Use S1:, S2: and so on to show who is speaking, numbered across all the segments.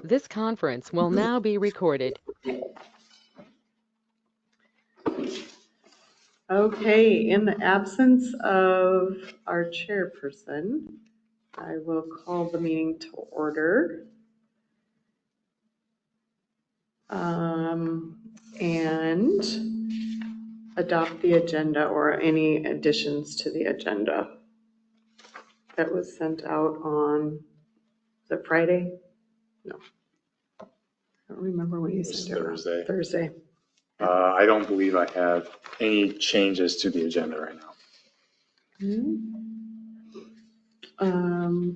S1: This conference will now be recorded.
S2: Okay, in the absence of our chairperson, I will call the meeting to order. And adopt the agenda or any additions to the agenda that was sent out on, the Friday? No. I don't remember when you sent it out.
S3: Thursday.
S2: Thursday.
S3: I don't believe I have any changes to the agenda right now.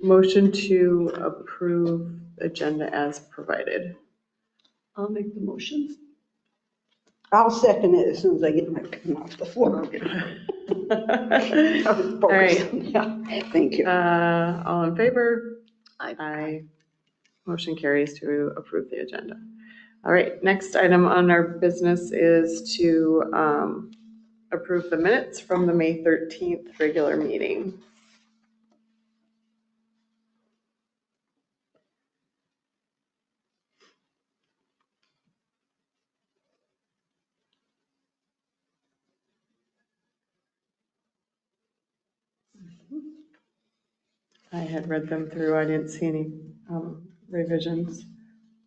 S2: Motion to approve agenda as provided.
S4: I'll make the motion.
S5: I'll second it as soon as I get my pen off the floor.
S2: All right.
S5: Yeah, thank you.
S2: All in favor?
S4: Aye.
S2: Aye. Motion carries to approve the agenda. All right, next item on our business is to approve the minutes from the May 13th regular meeting. I had read them through. I didn't see any revisions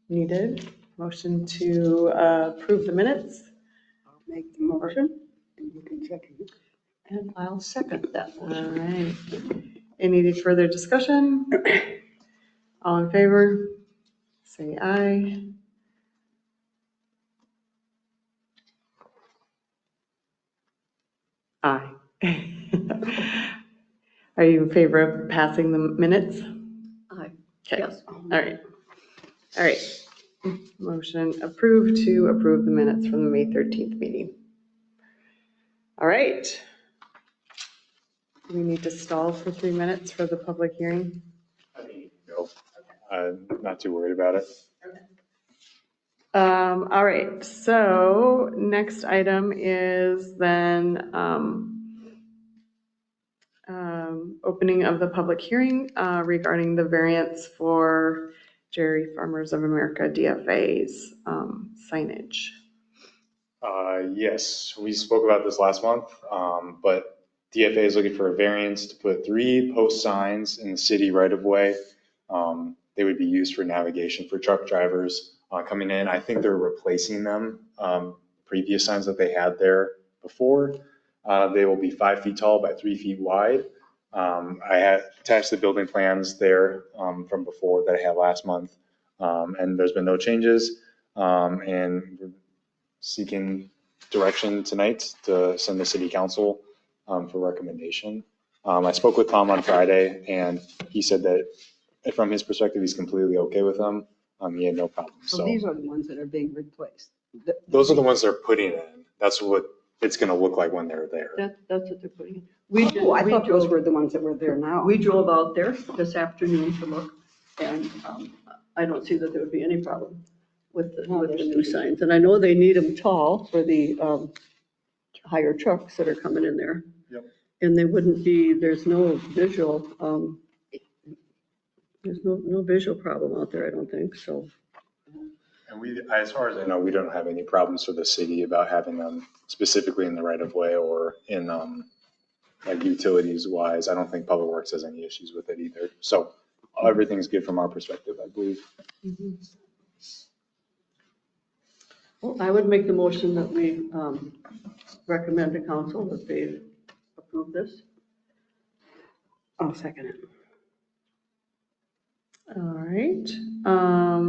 S2: needed. Motion to approve the minutes.
S5: I'll make the motion. And you can second it.
S4: And I'll second that
S2: All
S4: motion.
S2: right. Any further discussion? All in favor? Say aye. Aye. Are you in favor of passing the minutes?
S4: Aye.
S2: Okay.
S4: Yes.
S2: All right. All right. Motion approved to approve the minutes from the May 13th meeting. All right. We need to stall for 3 minutes for the public hearing.
S3: I think you can go. I'm not too worried about it.
S2: All right, so next item is then opening of the public hearing regarding the variance for Dairy Farmers of America DFA's signage.
S3: Yes, we spoke about this last month, but DFA is looking for a variance to put 3 post signs in the city right of way. They would be used for navigation for truck drivers coming in. I think they're replacing them, previous signs that they had there before. They will be 5 feet tall by 3 feet wide. I had attached the building plans there from before that I had last month, and there's been no changes. And we're seeking direction tonight to send the city council for recommendation. I spoke with Tom on Friday, and he said that from his perspective, he's completely okay with them. He had no problem.
S5: So these are the ones that are being replaced.
S3: Those are the ones they're putting in. That's what it's going to look like when they're there.
S4: That's what they're putting in.
S5: I thought those were the ones that were there now.
S4: We drove out there this afternoon to look, and I don't see that there would be any problem with the new signs. And I know they need them tall for the higher trucks that are coming in there.
S3: Yep.
S4: And they wouldn't be, there's no visual, there's no visual problem out there, I don't think, so.
S3: And we, as far as I know, we don't have any problems for the city about having them specifically in the right of way or in like utilities wise. I don't think Public Works has any issues with it either. So everything's good from our perspective, I believe.
S4: Well, I would make the motion that we recommend to council that they approve this.
S5: I'll second it.
S2: All right,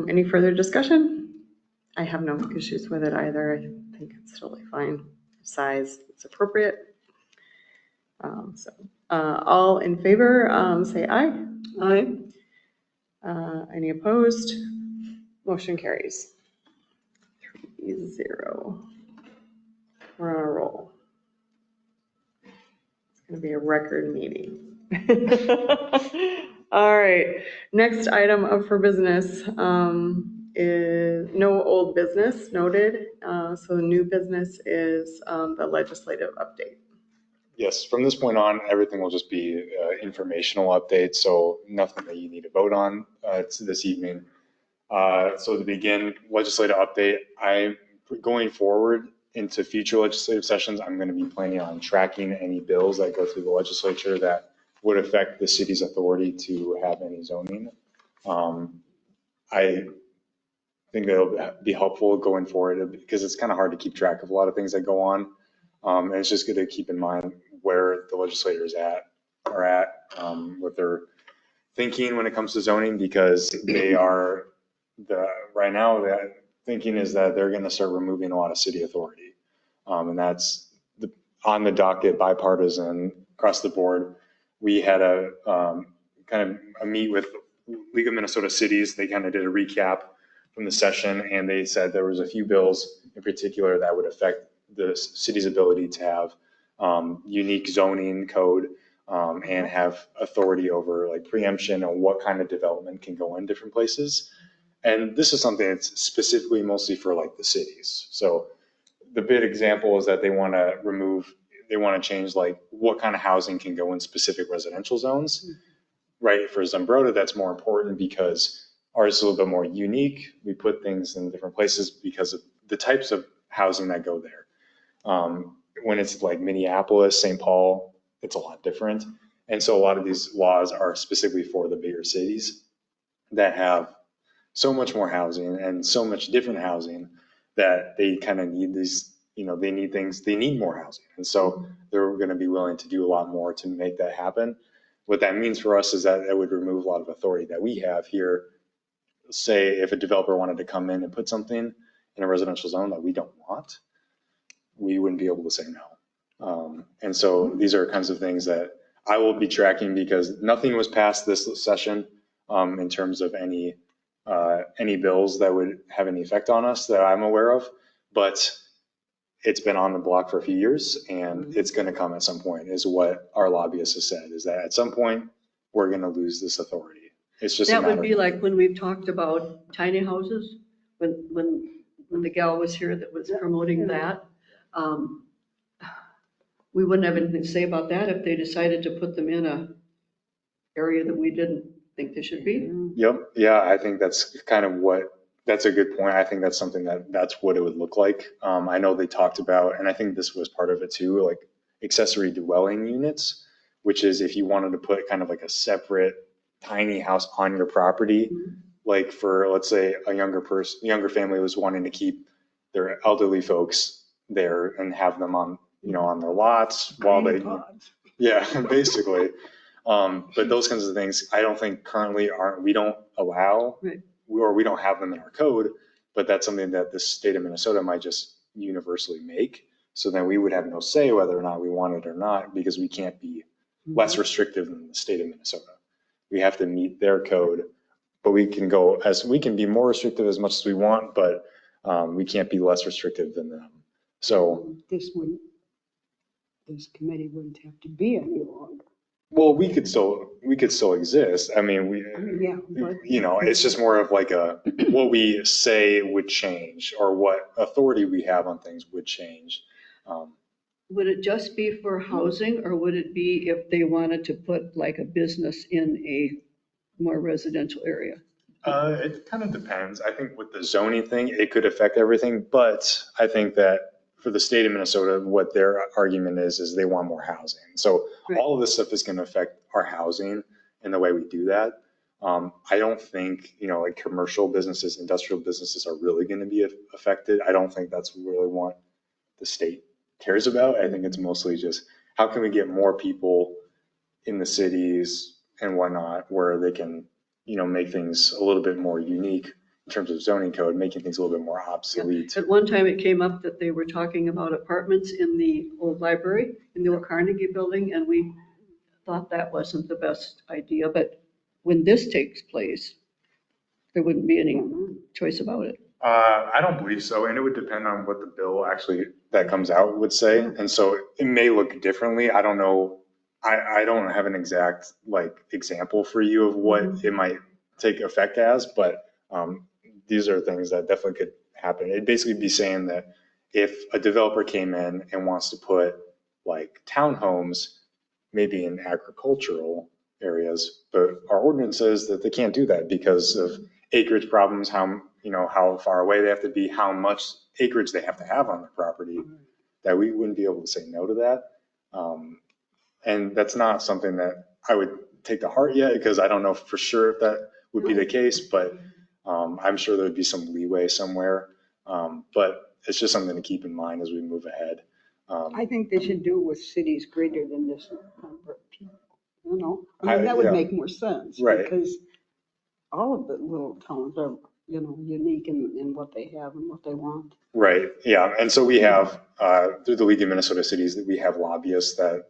S2: any further discussion? I have no issues with it either. I think it's totally fine. Size, it's appropriate. All in favor, say aye.
S4: Aye.
S2: Any opposed? Motion carries. 3-0. We're on a roll. It's going to be a record meeting. All right, next item up for business is no old business noted. So the new business is the legislative update.
S3: Yes, from this point on, everything will just be informational updates. So nothing that you need to vote on this evening. So to begin legislative update, going forward into future legislative sessions, I'm going to be planning on tracking any bills that go through the legislature that would affect the city's authority to have any zoning. I think that'll be helpful going forward because it's kind of hard to keep track of a lot of things that go on. And it's just good to keep in mind where the legislators are at, what they're thinking when it comes to zoning, because they are right now the thinking is that they're going to start removing a lot of city authority. And that's on the docket, bipartisan across the board. We had a kind of a meet with League of Minnesota Cities. They kind of did a recap from the session, and they said there was a few bills in particular that would affect the city's ability to have unique zoning code and have authority over like preemption and what kind of development can go in different places. And this is something that's specifically mostly for like the cities. So the big example is that they want to change like what kind of housing can go in specific residential zones, right? For Zumbrota, that's more important because ours is a little bit more unique. We put things in different places because of the types of housing that go there. When it's like Minneapolis, St. Paul, it's a lot different. And so a lot of these laws are specifically for the bigger cities that have so much more housing and so much different housing that they kind of need these, they need more housing. And so they're going to be willing to do a lot more to make that happen. What that means for us is that it would remove a lot of authority that we have here. Say if a developer wanted to come in and put something in a residential zone that we don't want, we wouldn't be able to say no. And so these are kinds of things that I will be tracking because nothing was passed this session in terms of any bills that would have any effect on us that I'm aware of, but it's been on the block for a few years and it's going to come at some point is what our lobbyist has said, is that at some point we're going to lose this authority. It's just
S4: That would be like when we've talked about tiny houses, when the gal was here that was promoting that. We wouldn't have anything to say about that if they decided to put them in a area that we didn't think they should be.
S3: Yep. Yeah, I think that's kind of that's a good point. I think that's something that's what it would look like. I know they talked about, and I think this was part of it too, like accessory dwelling units, which is if you wanted to put kind of like a separate tiny house on your property, like for, let's say a younger family was wanting to keep their elderly folks there and have them on, on their lots while they, yeah, basically. But those kinds of things, I don't think currently we don't allow,
S4: right,
S3: or we don't have them in our code, but that's something that the state of Minnesota might just universally make. So then we would have no say whether or not we want it or not, because we can't be less restrictive than the state of Minnesota. We have to meet their code, but we can be more restrictive as much as we want, but we can't be less restrictive than them. So
S5: This committee wouldn't have to be any longer.
S3: well, we could still exist. I mean,
S5: Yeah, but
S3: it's just more of like what we say would change or what authority we have on things would change.
S4: Would it just be for housing, or would it be if they wanted to put like a business in a more residential area?
S3: It kind of depends. I think with the zoning thing, it could affect everything, but I think that for the state of Minnesota, what their argument is they want more housing. So
S4: Right.
S3: all of this stuff is going to affect our housing and the way we do that. I don't think, like commercial businesses, industrial businesses are really going to be affected. I don't think that's really what the state cares about. I think it's mostly just how can we get more people in the cities and whatnot where they can, make things a little bit more unique in terms of zoning code, making things a little bit more obsolete.
S4: At one time, it came up that they were talking about apartments in the old library, in the old Carnegie building, and we thought that wasn't the best idea. But when this takes place, there wouldn't be any choice about it.
S3: I don't believe so. And it would depend on what the bill actually that comes out would say. And so it may look differently. I don't know. I don't have an exact example for you of what it might take effect as, but these are things that definitely could happen. It'd basically be saying that if a developer came in and wants to put townhomes, maybe in agricultural areas, but our ordinance says that they can't do that because of acreage problems, how far away they have to be, how much acreage they have to have on the property, that we wouldn't be able to say no to that. And that's not something that I would take to heart yet, because I don't know for sure if that would be the case, but I'm sure there would be some leeway somewhere. But it's just something to keep in mind as we move ahead.
S5: I think they should do it with cities greater than this number of people, you know? I mean, that
S3: Yeah.
S5: would make more sense.
S3: Right.
S5: Because all of the little towns are, unique in what they have and what they want.
S3: Right, yeah. And so we have, through the League of Minnesota Cities, that we have lobbyists that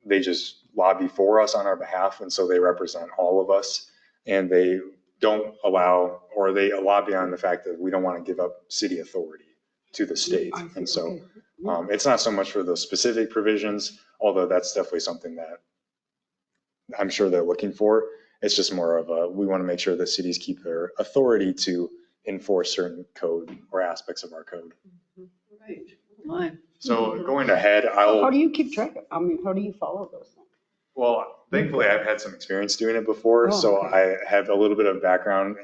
S3: they just lobby for us on our behalf. And so they represent all of us, and they don't allow, or they lobby on the fact that we don't want to give up city authority to the state.
S5: I see,
S3: And so
S5: okay.
S3: it's not so much for those specific provisions, although that's definitely something that I'm sure they're looking for. It's just more of we want to make sure that cities keep their authority to enforce certain code or aspects of our code.
S4: Right. Fine.
S3: So going ahead,
S5: How do you keep track of, how do you follow those things?
S3: well, thankfully I've had some experience doing it before.
S5: Oh,
S3: So
S5: okay.
S3: I have a little bit of background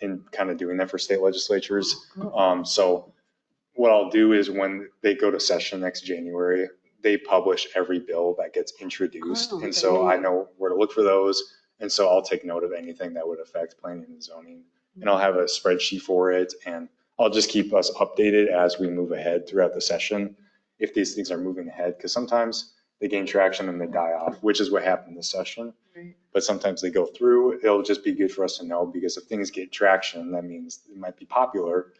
S3: in kind of doing that for state legislatures. So what I'll do is when they go to session next January, they publish every bill that gets introduced.
S5: Oh,
S3: And
S5: okay.
S3: so I know where to look for those. And so I'll take note of anything that would affect planning and zoning. And I'll have a spreadsheet for it. And I'll just keep us updated as we move ahead throughout the session, if these things are moving ahead. Because sometimes they gain traction and they die off, which is what happened this session.
S2: Right.
S3: But sometimes they go through. It'll just be good for us to know, because if things get traction, that means it might be popular.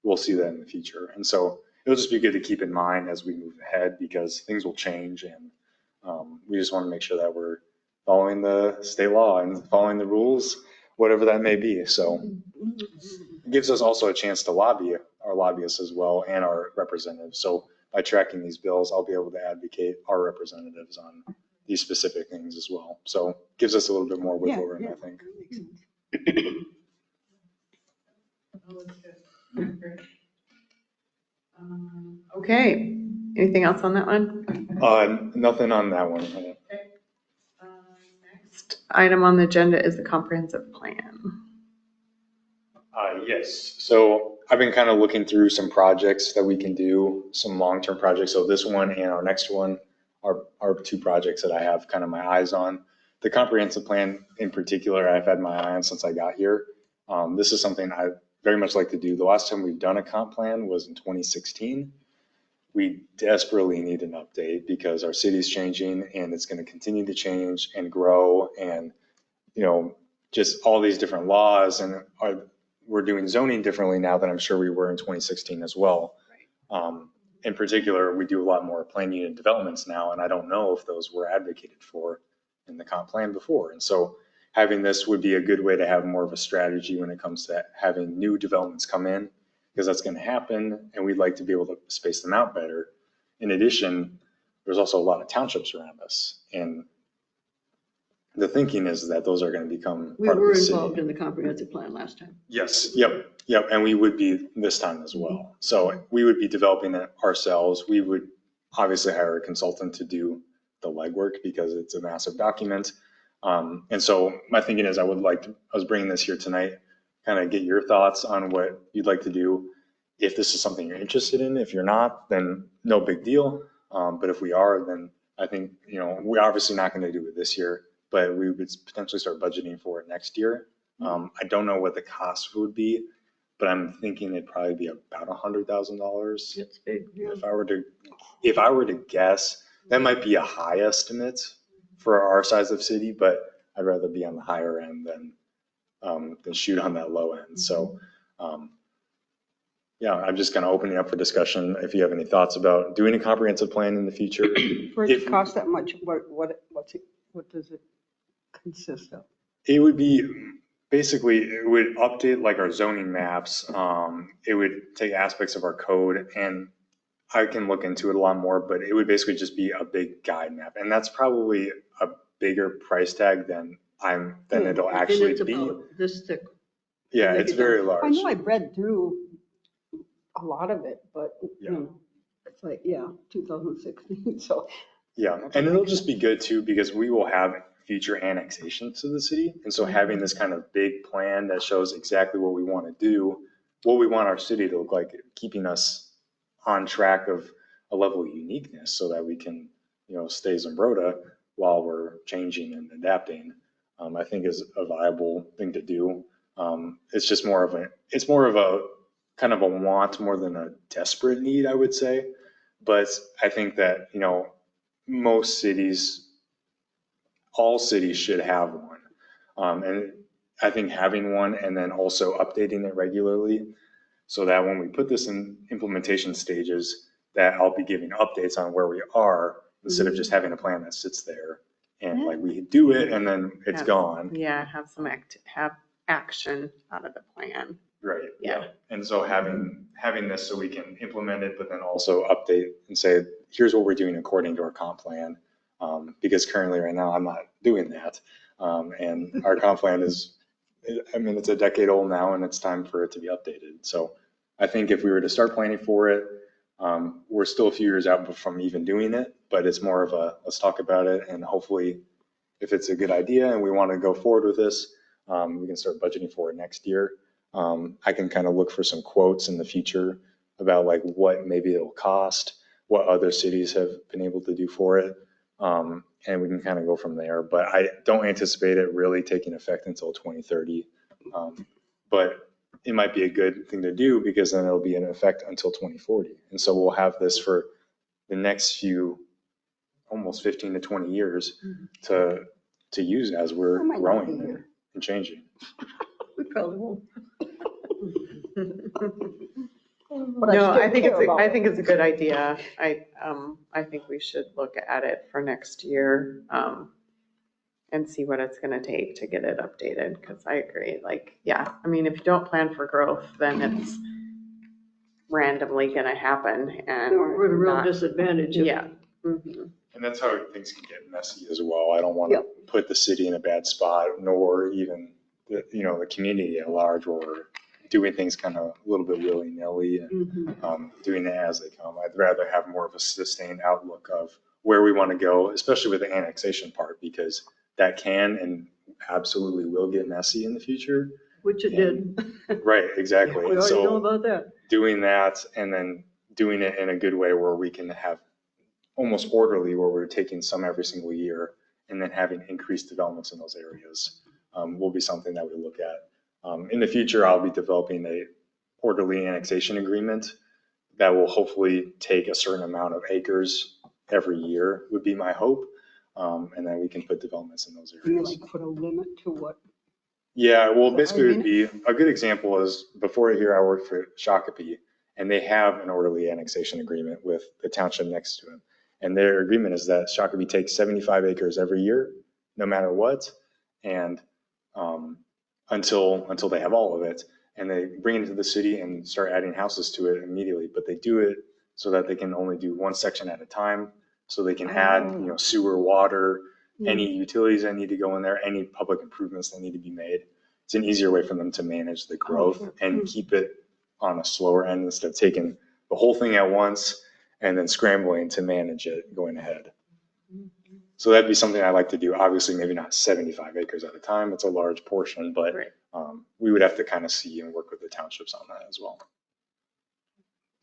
S3: We'll see that in the future. And so it'll just be good to keep in mind as we move ahead, because things will change, and we just want to make sure that we're following the state law and following the rules, whatever that may be. So it gives us also a chance to lobby our lobbyists as well, and our representatives. So by tracking these bills, I'll be able to advocate our representatives on these specific things as well. So it gives us a little bit more wiggle room, I think.
S5: That makes sense.
S2: Okay, anything else on that one?
S3: Nothing on that one.
S2: Next item on the agenda is the comprehensive plan.
S3: Yes. So I've been kind of looking through some projects that we can do, some long-term projects. So this one and our next one are two projects that I have kind of my eyes on. The comprehensive plan in particular, I've had my eye on since I got here. This is something I very much like to do. The last time we've done a comp plan was in 2016. We desperately need an update, because our city's changing, and it's going to continue to change and grow, and just all these different laws, and we're doing zoning differently now than I'm sure we were in 2016 as well. In particular, we do a lot more plan unit developments now, and I don't know if those were advocated for in the comp plan before. And so having this would be a good way to have more of a strategy when it comes to having new developments come in, because that's going to happen, and we'd like to be able to space them out better. In addition, there's also a lot of townships around us, and the thinking is that those are going to become
S4: We
S3: part of
S4: were
S3: the city.
S4: involved in the comprehensive plan last time.
S3: Yes, yep, and we would be this time as well. So we would be developing it ourselves. We would obviously hire a consultant to do the legwork, because it's a massive document. And so my thinking is I was bringing this here tonight, kind of get your thoughts on what you'd like to do. If this is something you're interested in. If you're not, then no big deal. But if we are, then I think, we're obviously not going to do it this year, but we would potentially start budgeting for it next year. I don't know what the cost would be, but I'm thinking it'd probably be about $100,000.
S4: It's big.
S3: If I were to guess, that might be a high estimate for our size of city, but I'd rather be on the higher end than shoot on that low end. So, I'm just kind of opening up for discussion. If you have any thoughts about doing a comprehensive plan in the future.
S5: For it to cost that much, what does it consist of?
S3: It would be, basically, it would update like our zoning maps. It would take aspects of our code, and I can look into it a lot more, but it would basically just be a big guide map. And that's probably a bigger price tag than it'll actually
S4: And it's
S3: be.
S4: about this thick.
S3: Yeah, it's very large.
S5: I know I've read through a lot of it, but,
S3: Yeah.
S5: it's like, 2016, so.
S3: Yeah, and it'll just be good too, because we will have future annexations to the city. And so having this kind of big plan that shows exactly what we want to do, what we want our city to look like, keeping us on track of a level of uniqueness so that we can, stay Zumbrota while we're changing and adapting, I think is a viable thing to do. It's just more of a kind of a want more than a desperate need, I would say. But I think that, most cities, all cities should have one. And I think having one and then also updating it regularly so that when we put this in implementation stages, that I'll be giving updates on where we are instead of just having a plan that sits there and like we do it and then it's
S2: Yeah.
S3: gone.
S2: Yeah, have action out of the plan.
S3: Right.
S2: Yeah.
S3: And so having this so we can implement it, but then also update and say, here's what we're doing according to our comp plan. Because currently right now I'm not doing that. And our comp plan is, it's a decade old now and it's time for it to be updated. So I think if we were to start planning for it, we're still a few years out from even doing it, but it's more of a, let's talk about it. And hopefully if it's a good idea and we want to go forward with this, we can start budgeting for it next year. I can kind of look for some quotes in the future about like what maybe it'll cost, what other cities have been able to do for it. And we can kind of go from there, but I don't anticipate it really taking effect until 2030. But it might be a good thing to do because then it'll be in effect until 2040. And so we'll have this for the next few, almost 15 to 20 years to use as we're
S5: I might not be
S3: growing
S5: here.
S3: and changing.
S4: We probably won't.
S5: But
S2: No,
S5: still
S2: I think
S5: care about
S2: I
S5: it.
S2: think it's a good idea. I think we should look at it for next year, and see what it's gonna take to get it updated, because I agree, like, yeah, if you don't plan for growth, then it's randomly gonna happen and.
S4: We're at a real
S2: not-
S4: disadvantage.
S2: Yeah. Mhm.
S3: And that's how things can get messy as well. I don't want to put the city in a bad spot, nor even the community at large, where we're doing things kind of a little bit willy-nilly and doing it as they come. I'd rather have more of a sustained outlook of where we want to go, especially with the annexation part, because that can and absolutely will get messy in the future.
S4: Which it did.
S3: Right, exactly.
S4: We already know
S3: So
S4: about that.
S3: doing that and then doing it in a good way where we can have almost orderly, where we're taking some every single year and then having increased developments in those areas will be something that we look at. In the future, I'll be developing a orderly annexation agreement that will hopefully take a certain amount of acres every year, would be my hope. And then we can put developments in those
S5: You
S3: areas.
S5: like put a limit to what?
S3: Yeah, well,
S5: So,
S3: basically it would be, a good example is before here, I worked for Shakopee, and they have an orderly annexation agreement with the township next to them. And their agreement is that Shakopee takes 75 acres every year, no matter what. And until they have all of it, and they bring it to the city and start adding houses to it immediately. But they do it so that they can only do one section at a time, so they can add, sewer, water, any utilities that need to go in there, any public improvements that need to be made. It's an easier way for them to manage the growth and keep it on a slower end instead of taking the whole thing at once and then scrambling to manage it going ahead. So that'd be something I like to do. Obviously, maybe not 75 acres at a time. It's a large portion, but
S2: Right.
S3: We would have to kind of see and work with the townships on that as well.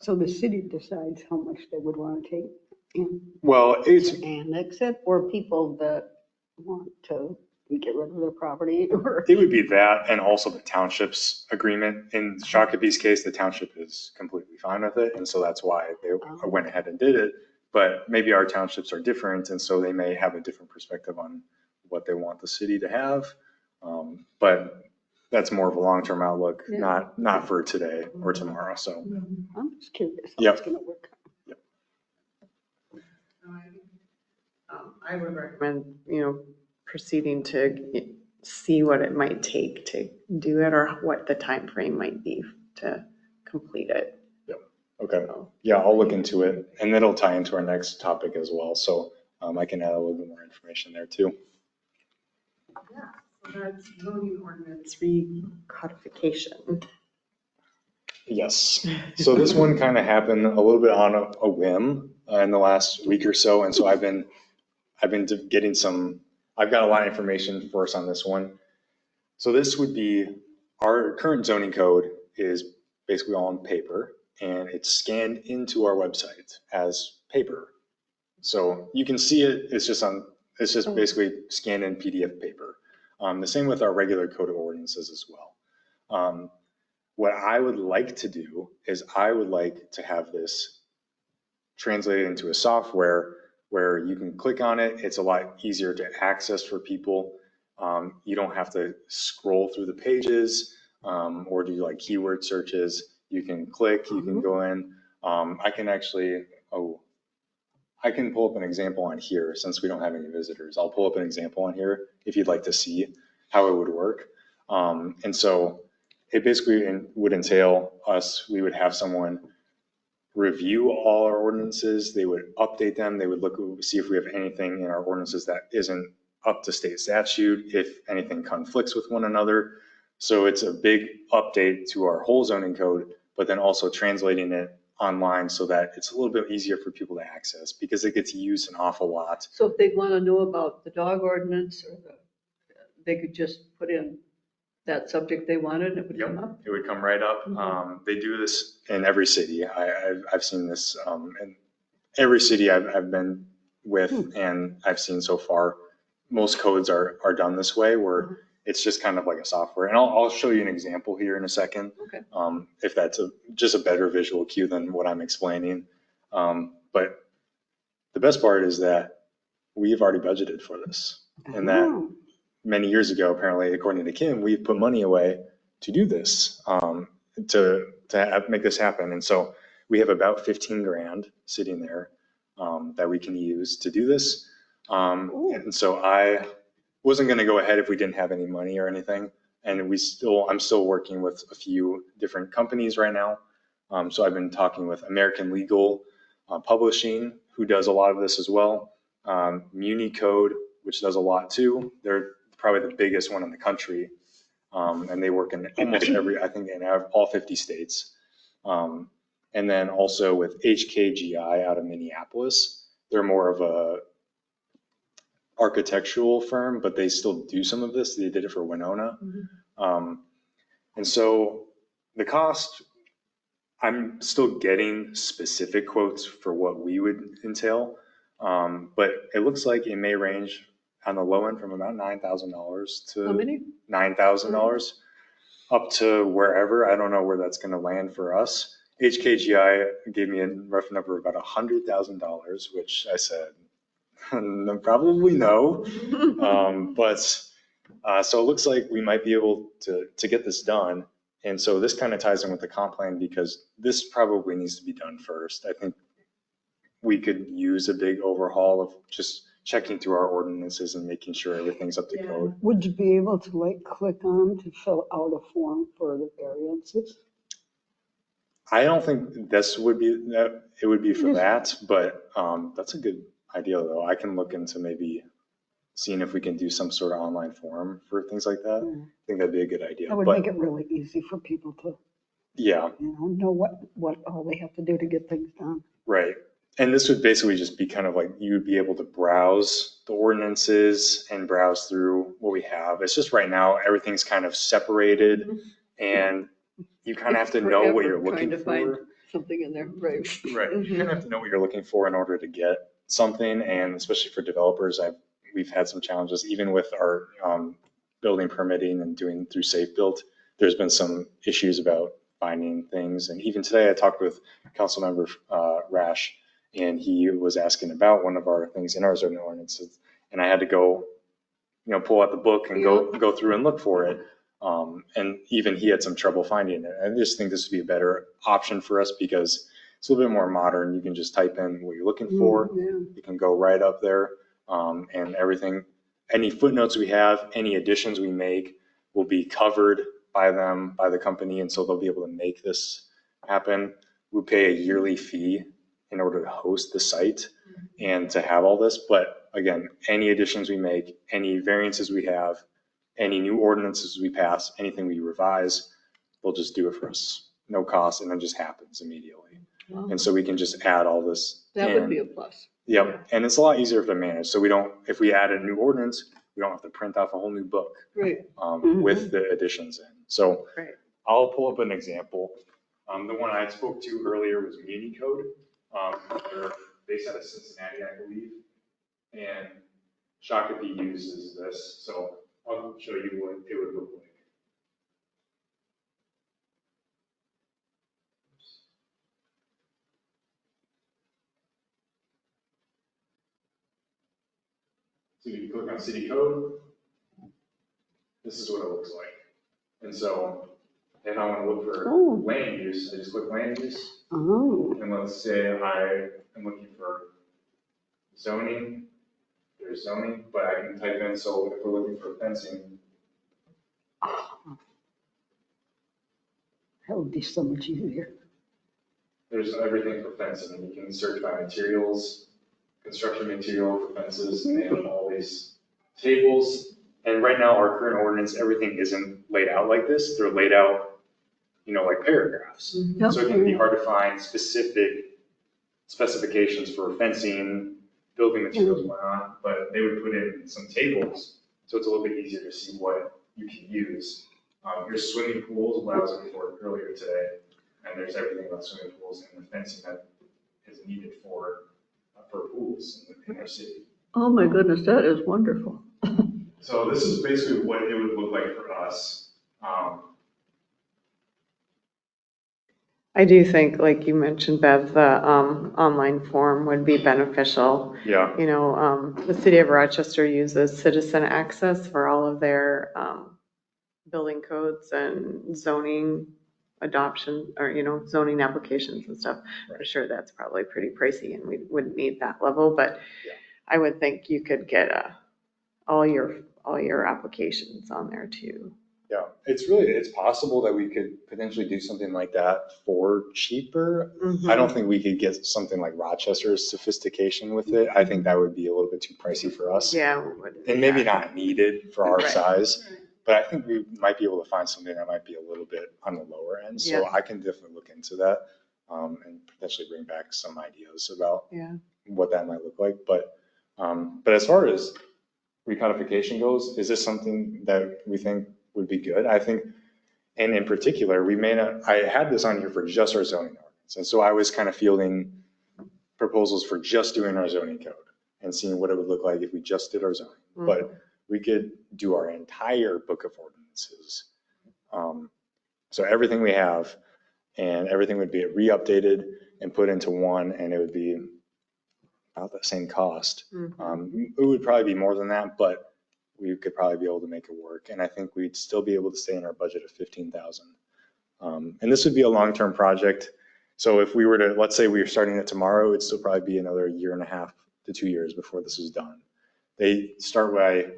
S5: So the city decides how much they would want to take in,
S3: Well, it's,
S5: annex it, or people that want to get rid of their property, or?
S3: it would be that and also the township's agreement. In Shakopee's case, the township is completely fine with it. And so that's why they went ahead and did it. But maybe our townships are different, and so they may have a different perspective on what they want the city to have. But that's more of a long-term outlook, not for today or tomorrow, so.
S5: I'm just curious how
S3: Yep.
S5: it's gonna work.
S2: I would recommend, proceeding to see what it might take to do it, or what the time frame might be to complete it.
S3: Okay, yeah, I'll look into it, and that'll tie into our next topic as well, so I can add a little bit more information there too.
S2: Yeah, so that's zoning ordinance recodification.
S3: Yes, so this one kind of happened a little bit on a whim in the last week or so, and so I've been getting some I've got a lot of information for us on this one. So this would be, our current zoning code is basically all on paper, and it's scanned into our website as paper. So you can see it, it's just basically scanned in PDF paper. The same with our regular code of ordinances as well. What I would like to do is I would like to have this translated into a software where you can click on it. It's a lot easier to access for people. You don't have to scroll through the pages or do like keyword searches. You can click, you can go in. I can actually, I can pull up an example on here since we don't have any visitors. I'll pull up an example on here if you'd like to see how it would work. And so it basically would entail us, we would have someone review all our ordinances. They would update them. They would look, see if we have anything in our ordinances that isn't up to state statute, if anything conflicts with one another. So it's a big update to our whole zoning code, but then also translating it online so that it's a little bit easier for people to access because it gets used an awful lot.
S4: So if they want to know about the dog ordinance or they could just put in that subject they wanted and it would come up?
S3: It would come right up. They do this in every city. I've seen this in every city I've been with and I've seen so far. Most codes are done this way where it's just kind of like a software. And I'll show you an example here in a second.
S4: Okay.
S3: If that's just a better visual cue than what I'm explaining. But the best part is that we've already budgeted for this and that many years ago, apparently, according to Kim, we've put money away to do this, to make this happen. And so we have about 15 grand sitting there that we can use to do this. And so I wasn't going to go ahead if we didn't have any money or anything. And I'm still working with a few different companies right now. So I've been talking with American Legal Publishing, who does a lot of this as well. MuniCode, which does a lot too. They're probably the biggest one in the country. And they work in almost I think in all 50 states. And then also with HKGI out of Minneapolis. They're more of a architectural firm, but they still do some of this. They did it for Winona. And so the cost, I'm still getting specific quotes for what we would entail. But it looks like it may range on the low end from about $9,000 to
S4: How many?
S3: $9,000 up to wherever. I don't know where that's going to land for us. HKGI gave me a rough number of about $100,000, which I said, probably no. So it looks like we might be able to get this done. And so this kind of ties in with the comp plan because this probably needs to be done first. I think we could use a big overhaul of just checking through our ordinances and making sure everything's up to code.
S5: Would you be able to like click on them to fill out a form for the variances?
S3: I don't think this would be that. It would be for that, but that's a good idea though. I can look into maybe seeing if we can do some sort of online form for things like that. I think that'd be a good idea.
S5: That would make it really easy for people to, know what all they have to do to get things done.
S3: Right. And this would basically just be kind of like you would be able to browse the ordinances and browse through what we have. It's just right now everything's kind of separated and you kind of have to know what you're looking
S4: Trying to find
S3: for.
S4: something in there, right?
S3: Right. You kind of have to know what you're looking for in order to get something. And especially for developers, we've had some challenges even with our building permitting and doing through Safe Built. There's been some issues about finding things. And even today I talked with Councilmember Rash, and he was asking about one of our things in our zoning ordinances. And I had to go, pull out the book and go through and look for it. And even he had some trouble finding it. I just think this would be a better option for us because it's a little bit more modern. You can just type in what you're looking for. You can go right up there, and everything, any footnotes we have, any additions we make will be covered by them, by the company. And so they'll be able to make this happen. We pay a yearly fee in order to host the site and to have all this. But again, any additions we make, any variances we have, any new ordinances we pass, anything we revise, they'll just do it for us. No cost, and it just happens immediately.
S4: Wow.
S3: And so we can just add all this
S4: That
S3: in.
S4: would be a plus.
S3: Yep, and it's a lot easier to manage. So if we add a new ordinance, we don't have to print off a whole new book
S4: Right.
S3: with the additions in. So
S2: Right.
S3: I'll pull up an example. The one I spoke to earlier was Muni Code. They're based out of Cincinnati, I believe. And Shakopee uses this. So I'll show you what it would look like. So you click on city code, this is what it looks like. And so, and I want to look for
S5: Oh.
S3: land use, I just click land use,
S5: Oh,
S3: and let's say I am looking for zoning, there's zoning, but I can type in, so if we're looking for fencing,
S5: that would be so much easier.
S3: there's everything for fencing. You can search by materials, construction material for fences, and they have all these tables. And right now, our current ordinance, everything isn't laid out like this. They're laid out, like paragraphs.
S4: Yep.
S3: So it can be hard to find specific specifications for fencing, building materials, and whatnot, but they would put in some tables, so it's a little bit easier to see what you can use. Here's swimming pools, what I was looking for earlier today, and there's everything about swimming pools and the fencing that is needed for pools in our city.
S4: Oh, my goodness, that is wonderful.
S3: So this is basically what it would look like for us.
S2: I do think, like you mentioned, Bev, the online form would be beneficial.
S3: Yeah.
S2: The city of Rochester uses Citizen Access for all of their building codes and zoning adoption, or, zoning applications and stuff. I'm sure that's probably pretty pricey and we wouldn't need that level, but
S3: Yeah.
S2: I would think you could get all your applications on there too.
S3: Yeah, it's possible that we could potentially do something like that for cheaper. I don't think we could get something like Rochester's sophistication with it. I think that would be a little bit too pricey for us.
S2: Yeah.
S3: And maybe not needed for our
S2: Right.
S3: size, but I think we might be able to find something that might be a little bit on the lower end. So
S2: Yeah.
S3: I can definitely look into that and potentially bring back some ideas about
S2: Yeah.
S3: what that might look like. But as far as recodification goes, is this something that we think would be good? I think, and in particular, we may not, I had this on here for just our zoning ordinance. And so I was kind of fielding proposals for just doing our zoning code and seeing what it would look like if we just did our zoning. But we could do our entire book of ordinances. So everything we have, and everything would be re-updated and put into one, and it would be about the same cost. It would probably be more than that, but we could probably be able to make it work. And I think we'd still be able to stay in our budget of 15,000. And this would be a long-term project. So if we were to, let's say we were starting it tomorrow, it'd still probably be another 1.5 to 2 years before this is done. They start by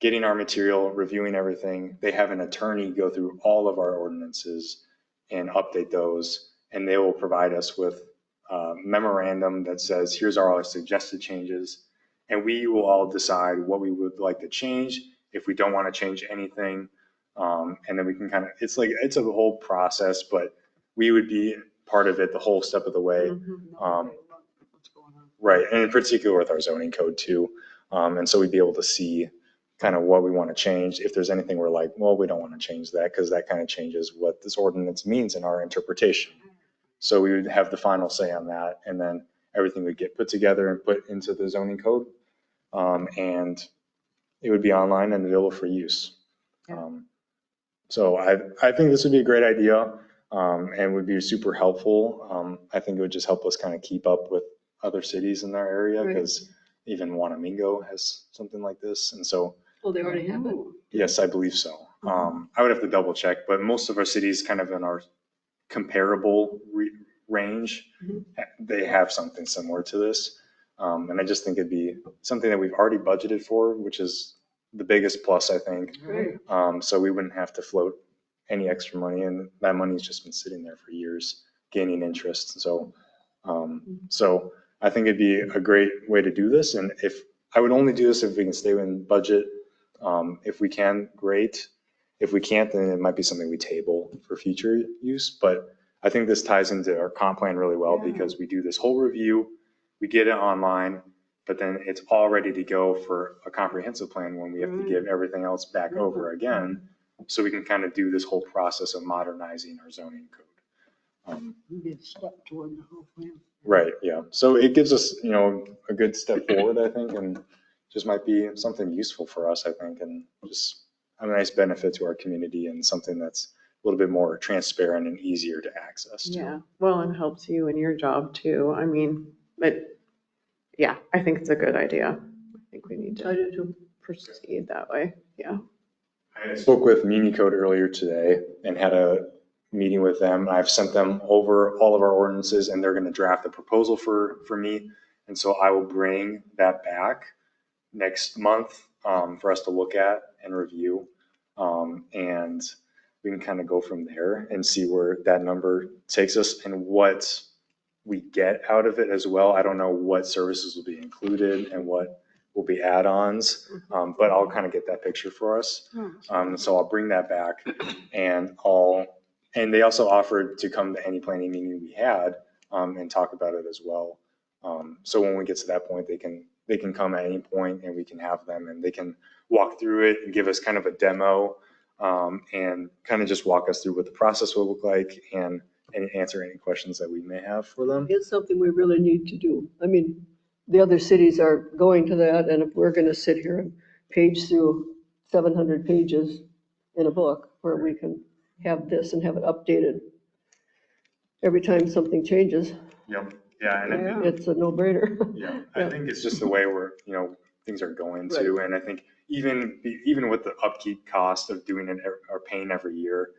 S3: getting our material, reviewing everything. They have an attorney go through all of our ordinances and update those. And they will provide us with a memorandum that says, here's our suggested changes. And we will all decide what we would like to change, if we don't want to change anything. And then we can kind of, it's a whole process, but we would be part of it the whole step of the way. Right, and in particular with our zoning code too. And so we'd be able to see kind of what we want to change. If there's anything we're like, well, we don't want to change that because that kind of changes what this ordinance means in our interpretation. So we would have the final say on that, and then everything would get put together and put into the zoning code. And it would be online and available for use. So I think this would be a great idea and would be super helpful. I think it would just help us kind of keep up with other cities in our area, because even Wanamingo has something like this. And so,
S4: Oh, they already have it?
S3: yes, I believe so. I would have to double check, but most of our cities kind of in our comparable range, they have something similar to this. And I just think it'd be something that we've already budgeted for, which is the biggest plus, I think. So we wouldn't have to float any extra money, and that money's just been sitting there for years, gaining interest. So, so I think it'd be a great way to do this. And if I would only do this if we can stay within budget. If we can, great. If we can't, then it might be something we table for future use. But I think this ties into our comp plan really well, because we do this whole review, we get it online, but then it's all ready to go for a comprehensive plan when we have to give everything else back over again. So we can kind of do this whole process of modernizing our zoning code.
S5: Be a step toward the whole plan.
S3: Right, yeah. So it gives us, a good step forward, I think, and just might be something useful for us, I think, and just a nice benefit to our community and something that's a little bit more transparent and easier to access too.
S2: Yeah, well, and helps you in your job too. I mean, but yeah, I think it's a good idea. I think we need
S4: I
S2: to
S4: do too.
S2: proceed that way. Yeah.
S3: I spoke with MuniCode earlier today and had a meeting with them. I've sent them over all of our ordinances and they're going to draft a proposal for me. And so I will bring that back next month for us to look at and review. And we can kind of go from there and see where that number takes us and what we get out of it as well. I don't know what services will be included and what will be add-ons, but I'll kind of get that picture for us. So I'll bring that back and they also offered to come to any planning meeting we had and talk about it as well. So when we get to that point, they can come at any point and we can have them and they can walk through it and give us kind of a demo and kind of just walk us through what the process will look like and answer any questions that we may have for them.
S4: It's something we really need to do. I mean, the other cities are going to that, and if we're gonna sit here and page through 700 pages in a book where we can have this and have it updated every time something changes,
S3: Yep. Yeah. And I think,
S4: it's a no-brainer.
S3: yeah, I think it's just the way things are going to. And I think even with the upkeep cost of doing it or paying every year,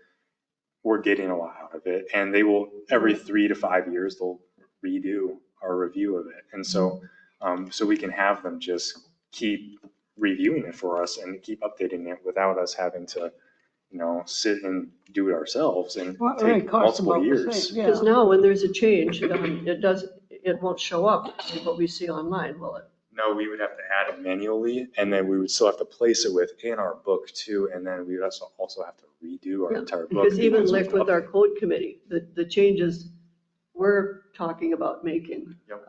S3: we're getting a lot out of it. And they will, every 3 to 5 years, they'll redo our review of it. And so we can have them just keep reviewing it for us and keep updating it without us having to, sit and do it ourselves and take multiple years.
S4: Because now when there's a change, it won't show up in what we see online, will it?
S3: No, we would have to add it manually and then we would still have to place it within our book too. And then we would also have to redo our entire book.
S4: Because even
S3: we have
S4: like
S3: to
S4: with our
S3: update.
S4: code committee, the changes we're talking about making.
S3: Yep.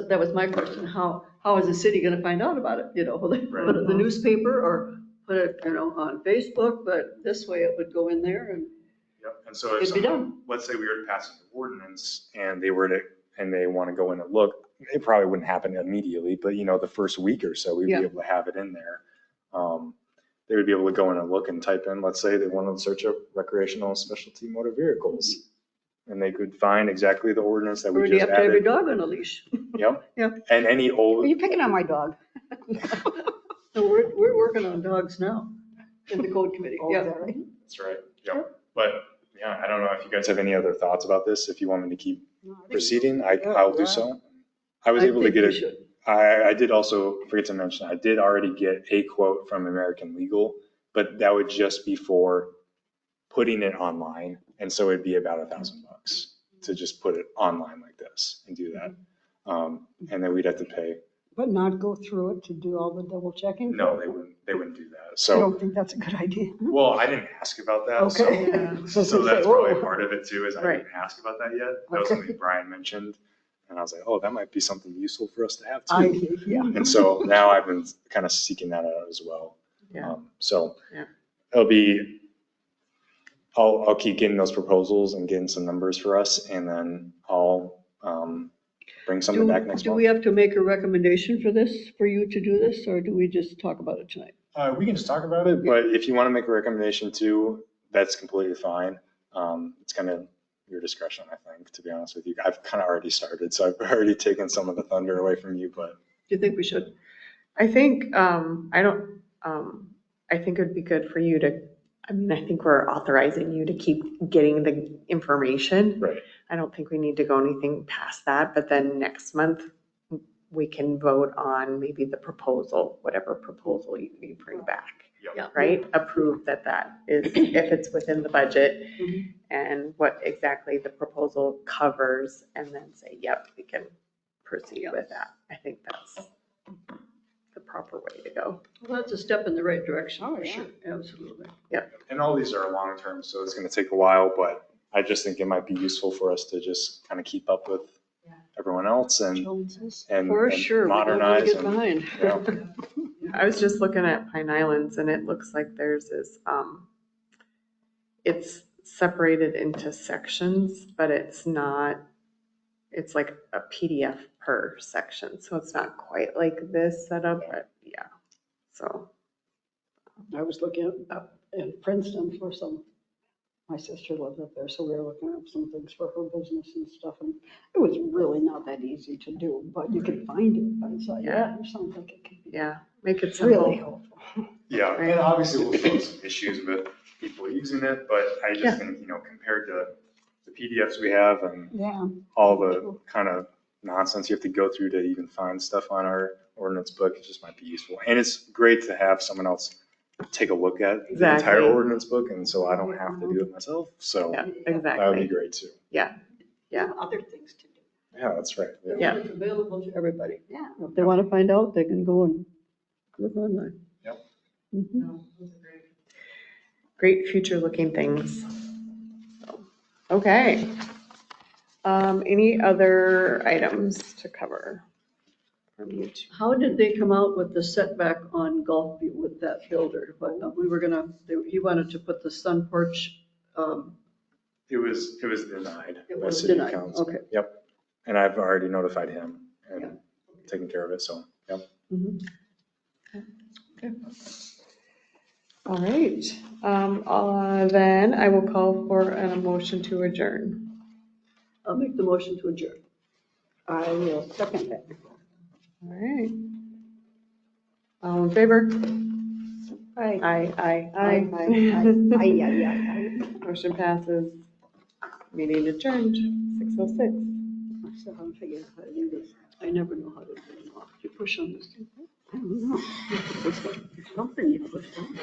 S4: That was my question. How is the city gonna find out about it? Will they
S3: Right.
S4: put it in the newspaper or put it, on Facebook? But this way it would go in there and
S3: Yep. And so if
S4: it'd be done.
S3: let's say we were to pass an ordinance and they want to go in and look, it probably wouldn't happen immediately, but the first week or so, we'd
S4: Yeah.
S3: be able to have it in there. They would be able to go in and look and type in, let's say they wanted to search up recreational specialty motor vehicles. And they could find exactly the ordinance that we
S4: Or do you
S3: just
S4: have to have your
S3: added.
S4: dog on a leash?
S3: Yep.
S4: Yep.
S3: And any
S5: Are
S3: old,
S5: you picking on my dog?
S4: So we're working on dogs now in the code committee.
S5: Oh, is
S4: Yeah.
S5: that right?
S3: that's right. Yep. But yeah, I don't know if you guys have any other thoughts about this. If you want me to keep
S5: No, I think-
S3: proceeding, I'll do so. I was
S4: I
S3: able to
S4: think
S3: get
S4: we
S3: it.
S4: should.
S3: I did also forget to mention, I did already get a quote from American Legal, but that would just be for putting it online. And so it'd be about $1,000 to just put it online like this and do that. And then we'd have to pay.
S5: But not go through it to do all the double checking?
S3: No, they wouldn't do that.
S5: I
S3: So,
S5: don't think that's a good idea.
S3: well, I didn't ask about that.
S5: Okay.
S3: So that's probably part of it too, is I
S2: Right.
S3: didn't ask about that yet. That was
S5: Okay.
S3: something Brian mentioned. And I was like, oh, that might be something useful for us to have
S5: I,
S3: too.
S5: yeah.
S3: And so now I've been kind of seeking that out as well.
S2: Yeah.
S3: So
S2: Yeah.
S3: I'll keep getting those proposals and getting some numbers for us, and then I'll bring something back next
S4: Do
S3: month.
S4: we have to make a recommendation for you to do this, or do we just talk about it tonight?
S3: We can just talk about it, but if you want to make a recommendation too, that's completely fine. It's kind of your discretion, I think, to be honest with you. I've kind of already started, so I've already taken some of the thunder away from you, but.
S4: Do you think we should?
S2: I think, I think it'd be good for you to, I think we're authorizing you to keep getting the information.
S3: Right.
S2: I don't think we need to go anything past that, but then next month, we can vote on maybe the proposal, whatever proposal you bring back.
S4: Yeah.
S2: Right? Approve that is, if it's within the budget
S4: Mhm.
S2: and what exactly the proposal covers, and then say, yep, we can proceed with that. I think that's the proper way to go.
S4: Well, that's a step in the right direction,
S5: Oh,
S4: for
S5: yeah.
S4: sure, absolutely.
S3: And all these are long-term, so it's going to take a while, but I just think it might be useful for us to just kind of keep up with everyone else and
S5: Joneses.
S4: For
S3: and
S4: sure, we don't want to
S3: modernize
S4: get
S3: and,
S4: behind.
S2: I was just looking at Pine Islands and it looks like theirs is, it's separated into sections, but it's not, it's like a PDF per section. So it's not quite like this setup, but yeah. So,
S5: I was looking up in Princeton for some, my sister lives up there, so we were looking up some things for her business and stuff, and it was really not that easy to do, but you can find it. I thought, yeah, it sounds like it could be
S2: yeah, make it
S5: really
S2: simple.
S5: helpful.
S3: yeah,
S2: Right.
S3: and obviously we'll face some issues with people using it, but I
S2: Yeah.
S3: just think, compared to the PDFs we have and
S5: Yeah.
S3: all the kind of nonsense you have to go through to even find stuff on our ordinance book, it just might be useful. And it's great to have someone else take a look at the entire
S2: Exactly.
S3: ordinance book, and so I don't have to do it myself. So
S2: Yeah,
S3: that would be
S2: exactly.
S3: great too.
S2: Yeah.
S5: Other things to do.
S3: Yeah, that's right.
S2: Yeah.
S4: It's available to everybody.
S5: Yeah.
S4: If they want to find out, they can go and look online.
S3: Yep.
S4: Mhm.
S2: Great future looking things. So, okay. Any other items to cover from you two?
S4: How did they come out with the setback on Gulfview with that builder? But we were gonna, he wanted to put the sun porch,
S3: It was denied
S4: It
S3: by
S4: was
S3: city
S4: denied,
S3: council.
S4: okay.
S3: Yep. And I've already notified him
S4: Yeah.
S3: and taken care of it, so, yep.
S4: mhm.
S2: All right. Then I will call for a motion to adjourn.
S4: I'll make the motion to adjourn.
S5: I will second that.
S2: All right. All in favor?
S5: Aye.
S2: Aye, aye,
S5: Aye,
S2: aye.
S5: aye, aye, aye.
S2: Motion passes. Meeting adjourned, 6:06.
S5: I still haven't figured out how to do this.
S4: I never know how to turn it off. You push on this thing.
S5: I don't know. It's something you push on.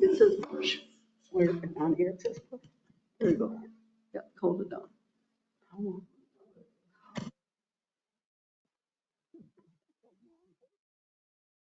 S4: It says push.
S5: Where, on here it says push.
S4: There you go. Yeah, hold it down.
S5: I won't.